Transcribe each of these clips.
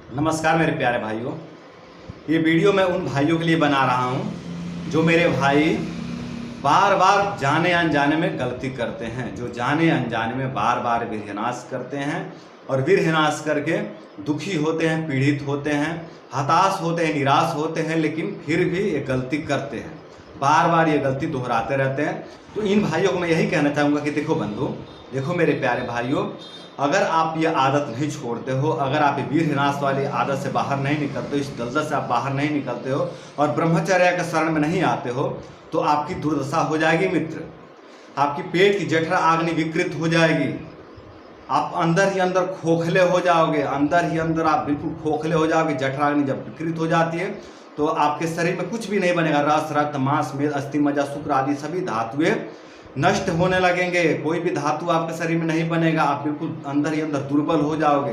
नमस्कार मेरे प्यारे भाइयों। ये वीडियो मैं उन भाइयों के लिए बना रहा हूँ जो मेरे भाई बार बार जाने अनजाने में गलती करते हैं, जो जाने अनजाने में बार बार वीरविनाश करते हैं और वीरविनाश करके दुखी होते हैं, पीड़ित होते हैं, हताश होते हैं, निराश होते हैं, लेकिन फिर भी ये गलती करते हैं, बार बार ये गलती दोहराते रहते हैं। तो इन भाइयों को मैं यही कहना चाहूँगा कि देखो बंधु, देखो मेरे प्यारे भाइयों, अगर आप ये आदत नहीं छोड़ते हो, अगर आप ये वीरविनाश वाली आदत से बाहर नहीं निकलते हो, इस दलदल से आप बाहर नहीं निकलते हो और ब्रह्मचर्य के शरण में नहीं आते हो, तो आपकी दुर्दशा हो जाएगी मित्र। आपकी पेट की जठरा आग्नि विकृत हो जाएगी, आप अंदर ही अंदर खोखले हो जाओगे, अंदर ही अंदर आप बिल्कुल खोखले हो जाओगे। जठराग्नि जब विकृत हो जाती है तो आपके शरीर में कुछ भी नहीं बनेगा। रस, रक्त, मांस, मेद, अस्थि, मज्जा, शुक्र आदि सभी धातुएं नष्ट होने लगेंगे, कोई भी धातु आपके शरीर में नहीं बनेगा। आप बिल्कुल अंदर ही अंदर दुर्बल हो जाओगे,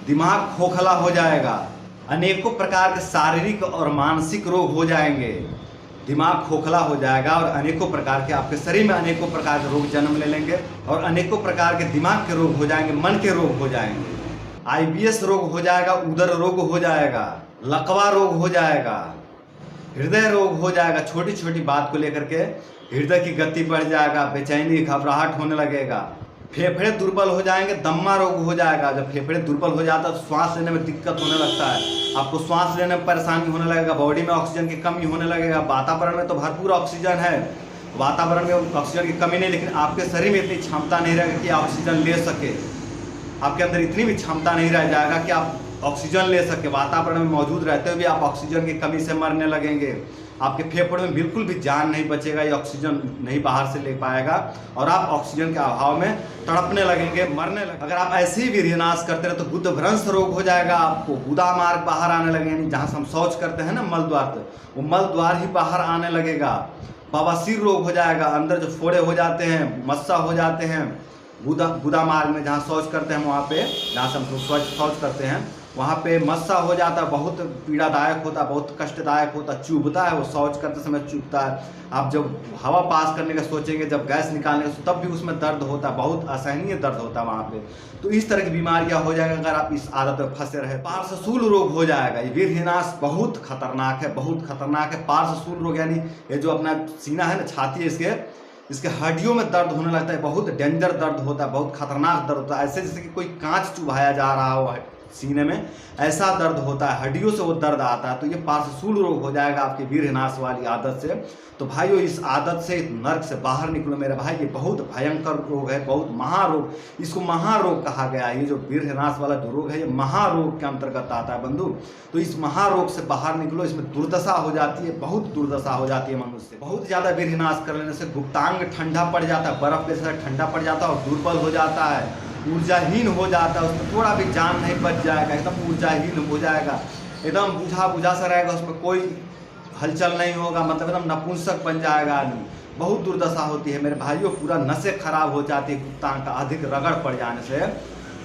दिमाग खोखला हो जाएगा, अनेकों प्रकार के शारीरिक और मानसिक रोग हो जाएंगे। दिमाग खोखला हो जाएगा और अनेकों प्रकार के आपके शरीर में अनेकों प्रकार के रोग जन्म ले लेंगे और अनेकों प्रकार के दिमाग के रोग हो जाएंगे, मन के रोग हो जाएंगे, IBS रोग हो जाएगा, उदर रोग हो जाएगा, लकवा रोग हो जाएगा, हृदय रोग हो जाएगा। छोटी छोटी बात को लेकर के हृदय की गति बढ़ जाएगा, बेचैनी, घबराहट होने लगेगा, फेफड़े दुर्बल हो जाएंगे, दम्मा रोग हो जाएगा। जब फेफड़े दुर्बल हो जाता है तो श्वास लेने में दिक्कत होने लगता है, आपको श्वास लेने में परेशानी होने लगेगा, बॉडी में ऑक्सीजन की कमी होने लगेगा। वातावरण में तो भरपूर ऑक्सीजन है, वातावरण में ऑक्सीजन की कमी नहीं, लेकिन आपके शरीर में इतनी क्षमता नहीं रहेगी कि ऑक्सीजन ले सके। आपके अंदर इतनी भी क्षमता नहीं रह जाएगा कि आप ऑक्सीजन ले सके। वातावरण में मौजूद रहते हुए भी आप ऑक्सीजन की कमी से मरने लगेंगे। आपके फेफड़े में बिल्कुल भी जान नहीं बचेगा, ये ऑक्सीजन नहीं बाहर से ले पाएगा और आप ऑक्सीजन के अभाव में तड़पने लगेंगे, मरने लगेंगे। अगर आप ऐसे ही वीरविनाश करते रहे तो बुद्ध भ्रंश रोग हो जाएगा, आपको गुदा मार्ग बाहर आने लगेगा, यानी जहाँ से हम शौच करते हैं ना मल द्वार, वो मल द्वार ही बाहर आने लगेगा। बवासीर रोग हो जाएगा, अंदर जो फोड़े हो जाते हैं, मस्सा हो जाते हैं, गुदा मार्ग में जहाँ शौच करते हैं, वहाँ पे जहाँ से हम शौच करते हैं वहाँ पे मस्सा हो जाता है, बहुत पीड़ादायक होता है, बहुत कष्टदायक होता है, चुभता है, वो शौच करते समय चुभता है। आप जब हवा पास करने का सोचेंगे, जब गैस निकालने का, तब भी उसमें दर्द होता है, बहुत असहनीय दर्द होता है वहाँ पे। तो इस तरह की बीमारियाँ हो जाएंगी अगर आप इस आदत में फंसे रहे। पार्श्वशूल रोग हो जाएगा। ये वीरविनाश बहुत खतरनाक है, बहुत खतरनाक है। पार्श्वशूल रोग यानी ये जो अपना सीना है ना, छाती है, इसके हड्डियों में दर्द होने लगता है, बहुत डेंजर दर्द होता है, बहुत खतरनाक दर्द होता है। ऐसे जैसे कि कोई कांच चुभाया जा रहा हो सीने में, ऐसा दर्द होता है, हड्डियों से वो दर्द आता है। तो ये पार्श्वशूल रोग हो जाएगा आपके वीरविनाश वाली आदत से। तो भाइयों, इस आदत से, नर्क से बाहर निकलो मेरे भाई। ये बहुत भयंकर रोग है, बहुत महारोग, इसको महारोग कहा गया है। ये जो वीरविनाश वाला जो रोग है, ये महारोग के अंतर्गत आता है बंधु। तो इस महारोग से बाहर निकलो। इसमें दुर्दशा हो जाती है, बहुत दुर्दशा हो जाती है मनुष्य। बहुत ज़्यादा वीरविनाश कर लेने से गुप्तांग ठंडा पड़ जाता है, बर्फ के साथ ठंडा पड़ जाता है और दुर्बल हो जाता है, ऊर्जाहीन हो जाता है, उसमें थोड़ा भी जान नहीं बच जाएगा, एकदम ऊर्जाहीन हो जाएगा, एकदम बुझा बुझा सा रहेगा, उसमें कोई हलचल नहीं होगा, मतलब एकदम नपुंसक बन जाएगा आदमी। बहुत दुर्दशा होती है मेरे भाइयों, पूरा नसें खराब हो जाती है गुप्तांग का अधिक रगड़ पड़ जाने से,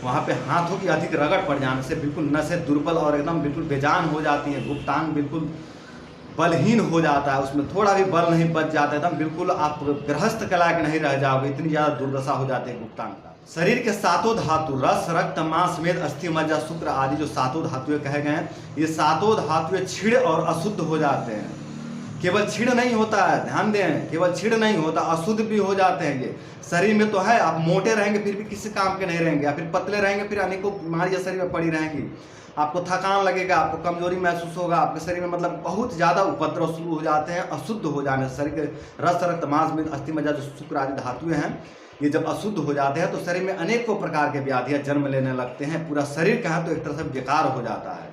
वहाँ पे हाथों की अधिक रगड़ पड़ जाने से बिल्कुल नसें दुर्बल और एकदम बिल्कुल बेजान हो जाती हैं। गुप्तांग बिल्कुल बलहीन हो जाता है, उसमें थोड़ा भी बल नहीं बच जाता है, एकदम बिल्कुल आप गृहस्थ के लायक नहीं रह जाओगे, इतनी ज़्यादा दुर्दशा हो जाती है गुप्तांग का। शरीर के सातों धातु, रस, रक्त, मांस, मेद, अस्थि, मज्जा, शुक्र आदि जो सातों धातुएं कहे गए हैं, ये सातों धातुएं क्षीण और अशुद्ध हो जाते हैं। केवल क्षीण नहीं होता है, ध्यान दें, केवल क्षीण नहीं होता, अशुद्ध भी हो जाते हैं। ये शरीर में तो है, आप मोटे रहेंगे फिर भी किसी काम के नहीं रहेंगे, या फिर पतले रहेंगे फिर अनेकों बीमारियां शरीर में पड़ी रहेंगी, आपको थकान लगेगा, आपको कमजोरी महसूस होगा, आपके शरीर में मतलब बहुत ज़्यादा उपद्रव शुरू हो जाते हैं अशुद्ध हो जाने से। शरीर के रस, रक्त, मांस, मेद, अस्थि, मज्जा जो शुक्र आदि धातुएं हैं, ये जब अशुद्ध हो जाते हैं तो शरीर में अनेकों प्रकार के व्याधियां जन्म लेने लगते हैं। पूरा शरीर का है तो एक तरह से बेकार हो जाता है।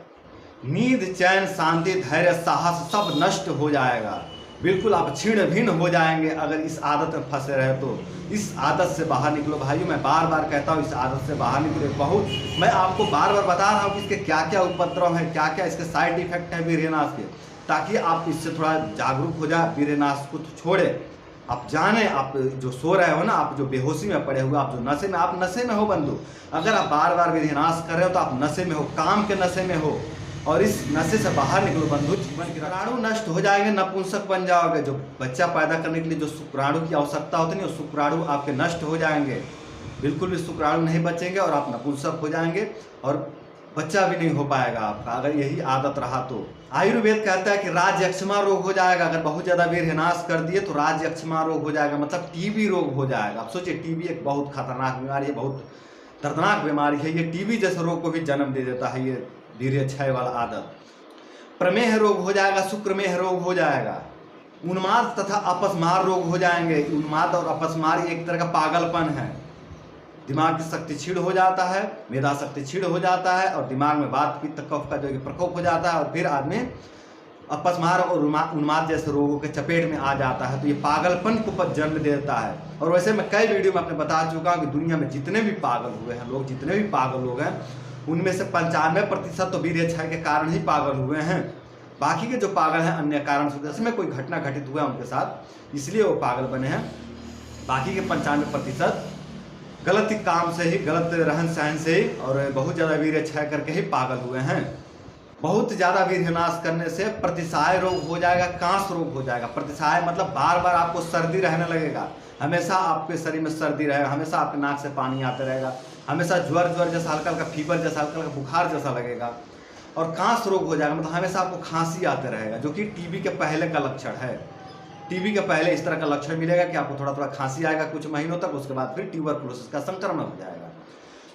नींद, चैन, शांति, धैर्य, साहस सब नष्ट हो जाएगा, बिल्कुल आप छीण भिन्न हो जाएंगे अगर इस आदत में फंसे रहे तो। इस आदत से बाहर निकलो भाइयों, मैं बार बार कहता हूँ, इस आदत से बाहर निकलो। बहुत मैं आपको बार बार बता रहा हूँ कि इसके क्या क्या उपद्रव हैं, क्या क्या इसके साइड इफेक्ट हैं वीरविनाश के, ताकि आप इससे थोड़ा जागरूक हो जाए, वीरविनाश को छोड़े। आप जाने, आप जो सो रहे हो ना, आप जो बेहोशी में पड़े हुए, आप जो नशे में, आप नशे में हो बंधु। अगर आप बार बार वीरविनाश कर रहे हो तो आप नशे में हो, काम के नशे में हो, और इस नशे से बाहर निकलो बंधु। जीवन के शुक्राणु नष्ट हो जाएंगे, नपुंसक बन जाओगे। जो बच्चा पैदा करने के लिए जो शुक्राणु की आवश्यकता होती है, वो शुक्राणु आपके नष्ट हो जाएंगे, बिल्कुल भी शुक्राणु नहीं बचेंगे और आप नपुंसक हो जाएंगे और बच्चा भी नहीं हो पाएगा आपका अगर यही आदत रहा तो। आयुर्वेद कहता है कि राजयक्षमा रोग हो जाएगा, अगर बहुत ज़्यादा वीर्यनाश कर दिए तो राजयक्षमा रोग हो जाएगा, मतलब टीबी रोग हो जाएगा। आप सोचिए, टीबी एक बहुत खतरनाक बीमारी है, बहुत दर्दनाक बीमारी है। ये टीबी जैसे रोग को भी जन्म दे देता है ये वीर्य क्षय वाला आदत। प्रमेह रोग हो जाएगा, शुक्रमेह रोग हो जाएगा, उन्माद तथा अपस्मार रोग हो जाएंगे। उन्माद और अपस्मार एक तरह का पागलपन है, दिमाग की शक्ति क्षीण हो जाता है, मेधा शक्ति क्षीण हो जाता है और दिमाग में वात पित्त कफ का जो है प्रकोप हो जाता है और फिर आदमी अपस्मार और उन्माद जैसे रोगों के चपेट में आ जाता है। तो ये पागलपन को जन्म देता है। और वैसे मैं कई वीडियो में आपने बता चुका हूँ कि दुनिया में जितने भी पागल हुए हैं लोग, जितने भी पागल लोग हैं, उनमें से 95% तो वीर्य क्षय के कारण ही पागल हुए हैं। बाकी के जो पागल हैं अन्य कारण से, जैसे में कोई घटना घटित हुआ उनके साथ इसलिए वो पागल बने हैं। बाकी के 95% गलत काम से ही, गलत रहन सहन से ही और बहुत ज़्यादा वीर्य क्षय करके ही पागल हुए हैं। बहुत ज़्यादा वीर्यनाश करने से प्रतिसाय रोग हो जाएगा, कांस रोग हो जाएगा। प्रतिसाय मतलब बार बार आपको सर्दी रहने लगेगा, हमेशा आपके शरीर में सर्दी रहेगा, हमेशा आपके नाक से पानी आते रहेगा, हमेशा ज्वर जैसा हल्का हल्का फीवर जैसा हल्का हल्का बुखार जैसा लगेगा। और कांस रोग हो जाएगा, मतलब हमेशा आपको खांसी आते रहेगा, जो कि टीबी के पहले का लक्षण है। टीबी के पहले इस तरह का लक्षण मिलेगा कि आपको थोड़ा थोड़ा खांसी आएगा कुछ महीनों तक, उसके बाद फिर ट्यूबरकुलोसिस का संक्रमण हो जाएगा।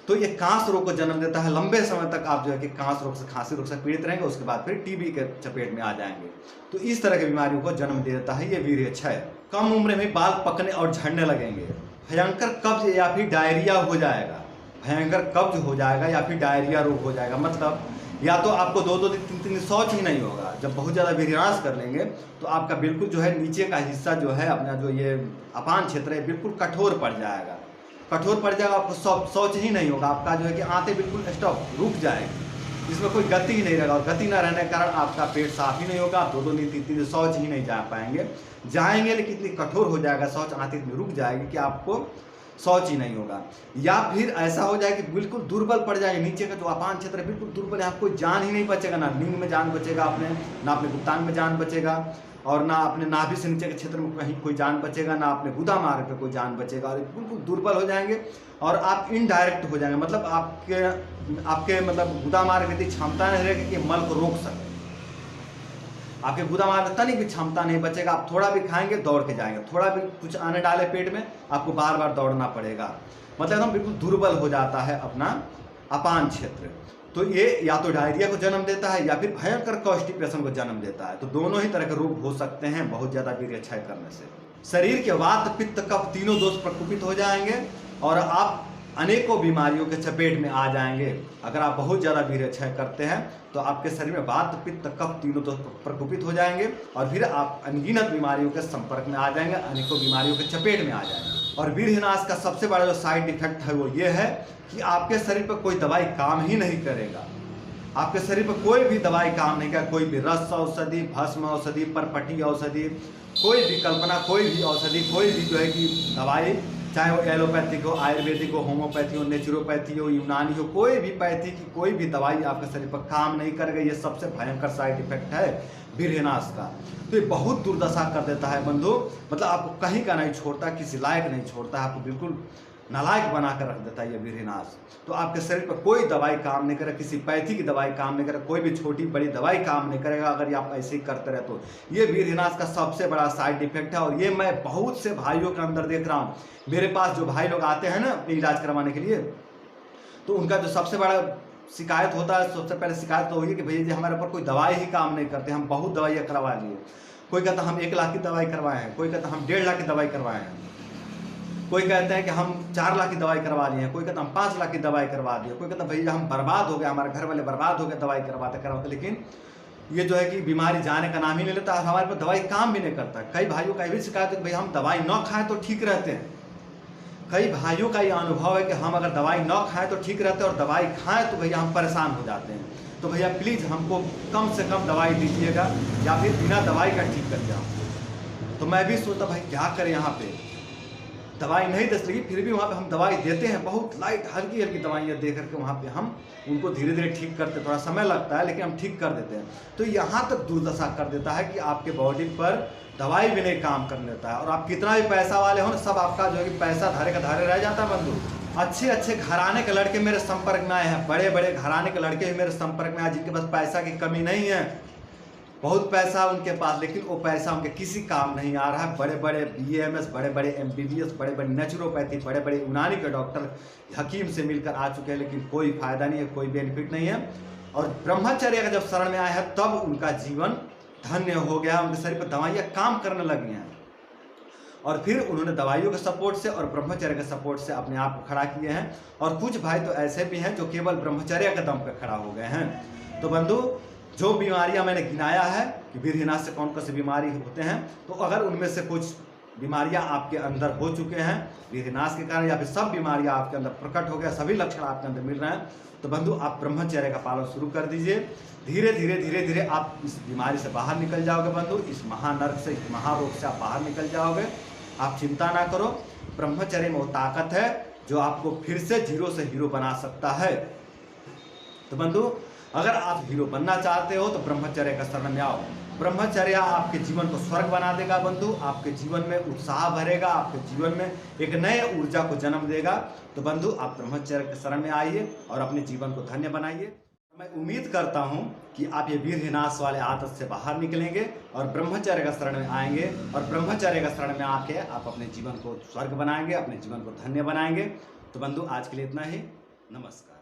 तो ये कांस रोग को जन्म देता है। लंबे समय तक आप जो है कि कांस रोग से, खांसी रोग से पीड़ित रहेंगे, उसके बाद फिर टीबी के चपेट में आ जाएंगे। तो इस तरह की बीमारियों को जन्म दे देता है ये वीर्य क्षय। कम उम्र में बाल पकने और झड़ने लगेंगे, भयंकर कब्ज या फिर डायरिया हो जाएगा, भयंकर कब्ज हो जाएगा या फिर डायरिया रोग हो जाएगा। मतलब या तो आपको 2-2 दिन 3-3 दिन शौच ही नहीं होगा। जब बहुत ज़्यादा वीर्यनाश कर लेंगे तो आपका बिल्कुल जो है नीचे का हिस्सा जो है अपना जो ये अपान क्षेत्र है बिल्कुल कठोर पड़ जाएगा, कठोर पड़ जाएगा। आपको शौच ही नहीं होगा, आपका जो है कि आंतें बिल्कुल स्टॉप, रुक जाएगी, इसमें कोई गति ही नहीं रहेगा। और गति ना रहने के कारण आपका पेट साफ ही नहीं होगा, आप 2-2 दिन 3-3 दिन शौच ही नहीं जा पाएंगे। जाएंगे लेकिन इतनी कठोर हो जाएगा, शौच आंतें इतनी रुक जाएगी कि आपको शौच ही नहीं होगा। या फिर ऐसा हो जाए कि बिल्कुल दुर्बल पड़ जाएंगे, नीचे का जो अपान क्षेत्र है बिल्कुल दुर्बल है, आपको जान ही नहीं बचेगा, ना लिंग में जान बचेगा आपने, ना अपने गुप्तांग में जान बचेगा और ना अपने नाभि से नीचे के क्षेत्र में कहीं कोई जान बचेगा, ना अपने गुदा मार्ग पे कोई जान बचेगा और बिल्कुल दुर्बल हो जाएंगे और आप इनडायरेक्ट हो जाएंगे। मतलब आपके मतलब गुदा मार्ग की क्षमता नहीं रहेगी कि मल को रोक सके, आपके गुदा मार्ग में तनिक भी क्षमता नहीं बचेगा। आप थोड़ा भी खाएंगे दौड़ के जाएंगे, थोड़ा भी कुछ आने डाले पेट में आपको बार बार दौड़ना पड़ेगा। मतलब एकदम बिल्कुल दुर्बल हो जाता है अपना अपान क्षेत्र। तो ये या तो डायरिया को जन्म देता है या फिर भयंकर कॉन्स्टिपेशन को जन्म देता है। तो दोनों ही तरह के रोग हो सकते हैं बहुत ज़्यादा वीर्य क्षय करने से। शरीर के वात पित्त कफ तीनों दोष प्रकोपित हो जाएंगे और आप अनेकों बीमारियों के चपेट में आ जाएंगे। अगर आप बहुत ज़्यादा वीर्य क्षय करते हैं तो आपके शरीर में वात पित्त कफ तीनों दोष प्रकोपित हो जाएंगे और फिर आप अनगिनत बीमारियों के संपर्क में आ जाएंगे, अनेकों बीमारियों के चपेट में आ जाएंगे। और वीर्यनाश का सबसे बड़ा जो साइड इफेक्ट है वो ये है कि आपके शरीर पर कोई दवाई काम ही नहीं करेगा। आपके शरीर पर कोई भी दवाई काम नहीं करेगा, कोई भी रस औषधि, भस्म औषधि, परपटी औषधि, कोई भी कल्पना, कोई भी औषधि, कोई भी जो है कि दवाई, चाहे वो एलोपैथिक हो, आयुर्वेदिक हो, होम्योपैथी हो, नेचुरोपैथी हो, यूनानी हो, कोई भी पैथी की कोई भी दवाई आपके शरीर पर काम नहीं करेगा। ये सबसे भयंकर साइड इफेक्ट है वीर्यनाश का। तो ये बहुत दुर्दशा कर देता है बंधु, मतलब आपको कहीं का नहीं छोड़ता, किसी लायक नहीं छोड़ता, आपको बिल्कुल नालायक बना कर रख देता है ये वीर्यनाश। तो आपके शरीर पर कोई दवाई काम नहीं करेगा, किसी पैथी की दवाई काम नहीं करेगा, कोई भी छोटी बड़ी दवाई काम नहीं करेगा अगर आप ऐसे ही करते रहे तो। ये वीर्यनाश का सबसे बड़ा साइड इफेक्ट है और ये मैं बहुत से भाइयों के अंदर देख रहा हूँ। मेरे पास जो भाई लोग आते हैं ना इलाज करवाने के लिए, तो उनका जो सबसे बड़ा शिकायत होता है, सबसे पहले शिकायत तो हुई कि भैया जी हमारे ऊपर कोई दवाई ही काम नहीं करते, हम बहुत दवाइयाँ करवा लिए। कोई कहता हम 1 लाख की दवाई करवाए हैं, कोई कहता हम 1.5 लाख की दवाई करवाए हैं, कोई कहते हैं कि हम 4 लाख की दवाई करवा लिए हैं, कोई कहता हम 5 लाख की दवाई करवा दिए, कोई कहता भैया हम बर्बाद हो गए, हमारे घर वाले बर्बाद हो गए दवाई करवाते। लेकिन ये जो है कि बीमारी जाने का नाम ही नहीं लेता, हमारे पर दवाई काम भी नहीं करता। कई भाइयों का ये भी शिकायत है कि भैया हम दवाई न खाएं तो ठीक रहते हैं। कई भाइयों का ये अनुभव है कि हम अगर दवाई न खाएं तो ठीक रहते हैं और दवाई खाएं तो भैया हम परेशान हो जाते हैं। तो भैया प्लीज़ हमको कम से कम दवाई दीजिएगा या फिर बिना दवाई का ठीक कर जाओ। तो मैं भी सोचता भाई क्या करें, यहाँ पे दवाई नहीं दे सकी फिर भी वहाँ पे हम दवाई देते हैं, बहुत लाइट हल्की हल्की दवाइयाँ दे करके वहाँ पे हम उनको धीरे धीरे ठीक करते, थोड़ा समय लगता है लेकिन हम ठीक कर देते हैं। तो यहाँ तक दुर्दशा कर देता है कि आपके बॉडी पर दवाई भी नहीं काम कर लेता है और आप कितना भी पैसा वाले हो ना, सब आपका जो है कि पैसा धारे का धारे रह जाता है बंधु। अच्छे अच्छे घराने के लड़के मेरे संपर्क में आए हैं, बड़े बड़े घराने के लड़के भी मेरे संपर्क में आए, जिनके पास पैसा की कमी नहीं है, बहुत पैसा उनके पास, लेकिन वो पैसा उनके किसी काम नहीं आ रहा है। बड़े बड़े BAMS, बड़े बड़े MBBS, बड़े बड़े नेचुरोपैथी, बड़े बड़े यूनानी के डॉक्टर हकीम से मिलकर आ चुके हैं, लेकिन कोई फायदा नहीं है, कोई बेनिफिट नहीं है। और ब्रह्मचर्य का जब शरण में आया है तब उनका जीवन धन्य हो गया, उनके शरीर पर दवाइयाँ काम करने लगी हैं और फिर उन्होंने दवाइयों के सपोर्ट से और ब्रह्मचर्य के सपोर्ट से अपने आप को खड़ा किए हैं। और कुछ भाई तो ऐसे भी हैं जो केवल ब्रह्मचर्य के दम पे खड़ा हो गए हैं। तो बंधु, जो बीमारियां मैंने गिनाया है कि वीरहीनाश से कौन कौन सी बीमारी होते हैं, तो अगर उनमें से कुछ बीमारियां आपके अंदर हो चुके हैं वीरहीनाश के कारण, या फिर सब बीमारियां आपके अंदर प्रकट हो गया, सभी लक्षण आपके अंदर मिल रहे हैं, तो बंधु आप ब्रह्मचर्य का पालन शुरू कर दीजिए। धीरे धीरे धीरे धीरे आप इस बीमारी से बाहर निकल जाओगे बंधु, इस महानर्क से, इस महारोग से आप बाहर निकल जाओगे। आप चिंता ना करो, ब्रह्मचर्य में वो ताकत है जो आपको फिर से जीरो से हीरो बना सकता है। तो बंधु, अगर आप हीरो बनना चाहते हो तो ब्रह्मचर्य का शरण में आओ। ब्रह्मचर्य आपके जीवन को स्वर्ग बना देगा बंधु, आपके जीवन में उत्साह भरेगा, आपके जीवन में एक नए ऊर्जा को जन्म देगा। तो बंधु, आप ब्रह्मचर्य के शरण में आइए और अपने जीवन को धन्य बनाइए। मैं उम्मीद करता हूं कि आप ये वीरहीनाश वाले आदत से बाहर निकलेंगे और ब्रह्मचर्य का शरण में आएंगे, और ब्रह्मचर्य का शरण में आके आप अपने जीवन को स्वर्ग बनाएंगे, अपने जीवन को धन्य बनाएंगे। तो बंधु, आज के लिए इतना ही। नमस्कार।